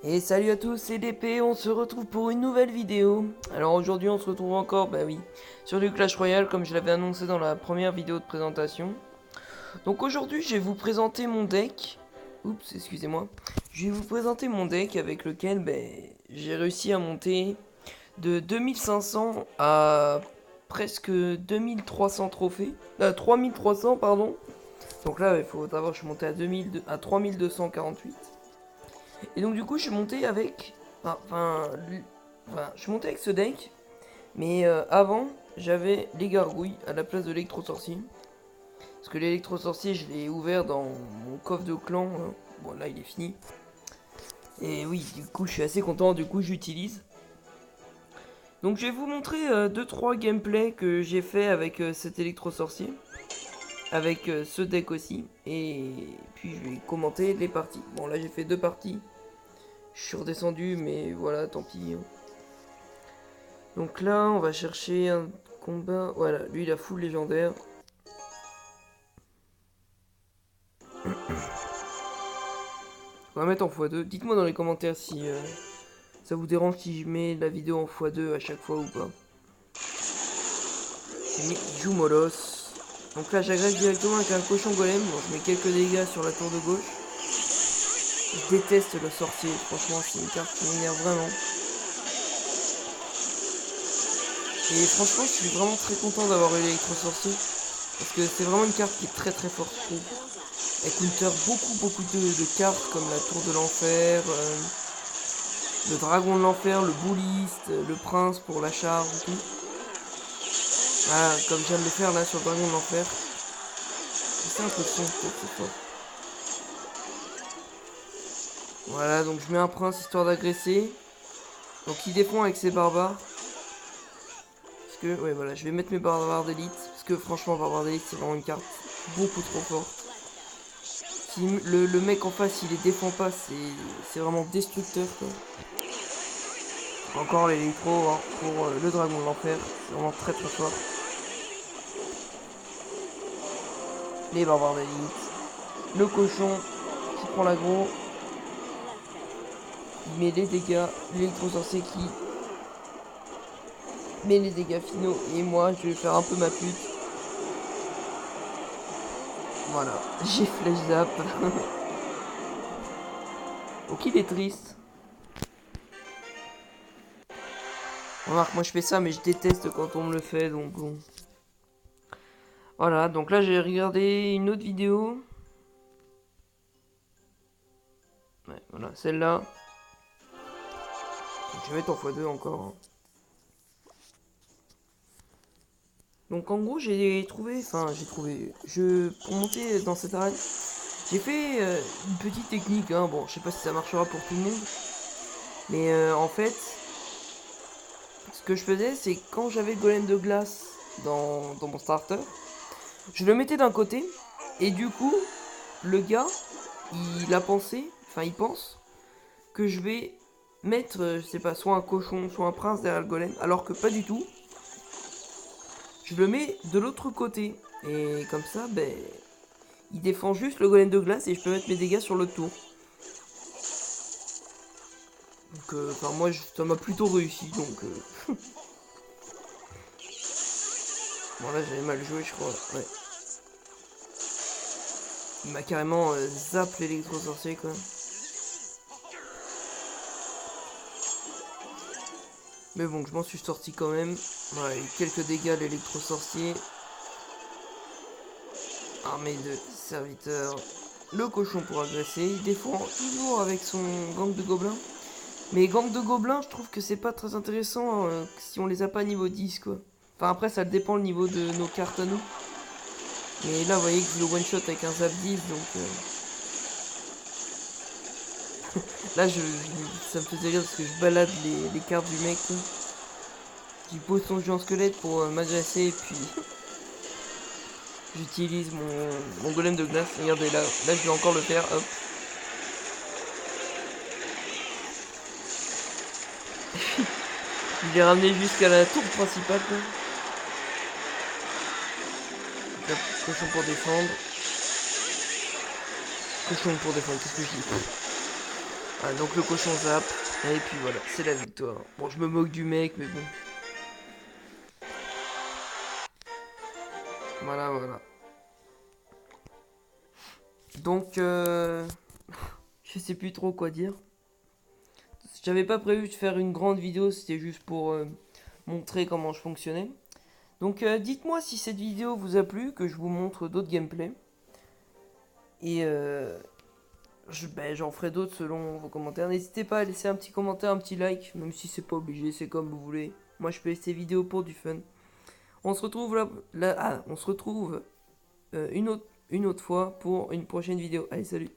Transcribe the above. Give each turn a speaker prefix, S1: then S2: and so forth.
S1: Et salut à tous, c'est DP, on se retrouve pour une nouvelle vidéo. Alors aujourd'hui on se retrouve encore, bah oui, sur du Clash Royale comme je l'avais annoncé dans la première vidéo de présentation. Donc aujourd'hui je vais vous présenter mon deck. Oups, excusez-moi. Je vais vous présenter mon deck avec lequel j'ai réussi à monter de 2500 à presque 2300 trophées. 3300 pardon. Donc là il faut savoir que je suis monté à 3248. Et donc du coup je suis monté avec... je suis monté avec ce deck. Mais avant j'avais les gargouilles à la place de l'électro-sorcier. Parce que l'électro-sorcier je l'ai ouvert dans mon coffre de clan. Hein. Bon là il est fini. Et oui du coup je suis assez content, du coup j'utilise. Donc je vais vous montrer 2-3 gameplays que j'ai fait avec cet électro-sorcier. Avec ce deck aussi. Et puis je vais commenter les parties. Bon là j'ai fait 2 parties. Je suis redescendu, mais voilà, tant pis. Donc là, on va chercher un combat. Voilà, lui, il a full légendaire. On va mettre en x2. Dites-moi dans les commentaires si ça vous dérange si je mets la vidéo en x2 à chaque fois ou pas. J'ai mis Jumolos. Donc là, j'agresse directement avec un cochon golem. Bon, je mets quelques dégâts sur la tour de gauche. Je déteste le sorcier. Franchement, c'est une carte qui m'énerve vraiment. Et franchement, je suis vraiment très content d'avoir eu l'électro-sorcier. Parce que c'est vraiment une carte qui est très très forte, je trouve. Elle counter beaucoup de cartes comme la tour de l'enfer, le dragon de l'enfer, le bouliste, le prince pour la charge et tout. Voilà, comme je viens de le faire là sur le dragon de l'enfer. C'est un peu de son, c'est fort. Voilà, donc je mets un prince histoire d'agresser. Donc il défend avec ses barbares. Parce que, ouais voilà, je vais mettre mes barbares d'élite. Parce que franchement, barbares d'élite c'est vraiment une carte beaucoup trop forte. Si le mec en face il les défend pas, c'est vraiment destructeur quoi. Encore l'électro hein, pour le dragon de l'enfer, c'est vraiment très très fort. Les barbares d'élite. Le cochon qui prend l'aggro. Il met les dégâts. L'électro-sorcier qui met les dégâts finaux. Et moi je vais faire un peu ma pute. Voilà, j'ai flash zap. Donc il est triste. Remarque, moi je fais ça mais je déteste quand on me le fait donc bon. Voilà, donc là j'ai regardé une autre vidéo. Ouais, voilà, celle-là. Je vais mettre en x2 encore. Hein. Donc en gros pour monter dans cette arène, j'ai fait une petite technique. Hein. Bon, je sais pas si ça marchera pour tout le monde. Mais en fait, ce que je faisais, c'est quand j'avais le golem de glace dans mon starter, je le mettais d'un côté. Et du coup, le gars, il pense que je vais mettre, je sais pas, soit un cochon, soit un prince derrière le golem, alors que pas du tout. Je le mets de l'autre côté. Et comme ça, il défend juste le golem de glace et je peux mettre mes dégâts sur l'autre tour. Donc, moi, ça m'a plutôt réussi, donc... Bon, là, j'avais mal joué, je crois, ouais. Il m'a carrément zap l'électro-sorcier, quoi. Mais bon, je m'en suis sorti quand même. Ouais, quelques dégâts l'électro-sorcier. Armée de serviteurs. Le cochon pour agresser. Il défend toujours avec son gang de gobelins. Mais gang de gobelins, je trouve que c'est pas très intéressant si on les a pas niveau 10 quoi. Enfin après ça dépend le niveau de nos cartes à nous. Mais là vous voyez que je le one shot avec un zap 10 donc là ça me faisait rire parce que je balade les cartes du mec quoi. Qui pose son jeu en squelette pour m'agresser et puis j'utilise mon golem de glace. Regardez là je vais encore le faire hop. Je l'ai ramené jusqu'à la tour principale quoi. Donc, cochon pour défendre. Cochon pour défendre, qu'est-ce que je dis? Ah, donc le cochon zappe. Et puis voilà, c'est la victoire. Bon, je me moque du mec, mais bon. Voilà, voilà. Donc, je sais plus trop quoi dire. J'avais pas prévu de faire une grande vidéo, c'était juste pour montrer comment je fonctionnais. Donc, dites-moi si cette vidéo vous a plu, que je vous montre d'autres gameplays. Et j'en ferai d'autres selon vos commentaires. N'hésitez pas à laisser un petit commentaire, un petit like, même si c'est pas obligé, c'est comme vous voulez. Moi, je fais ces vidéos pour du fun. On se retrouve on se retrouve une autre fois pour une prochaine vidéo. Allez, salut!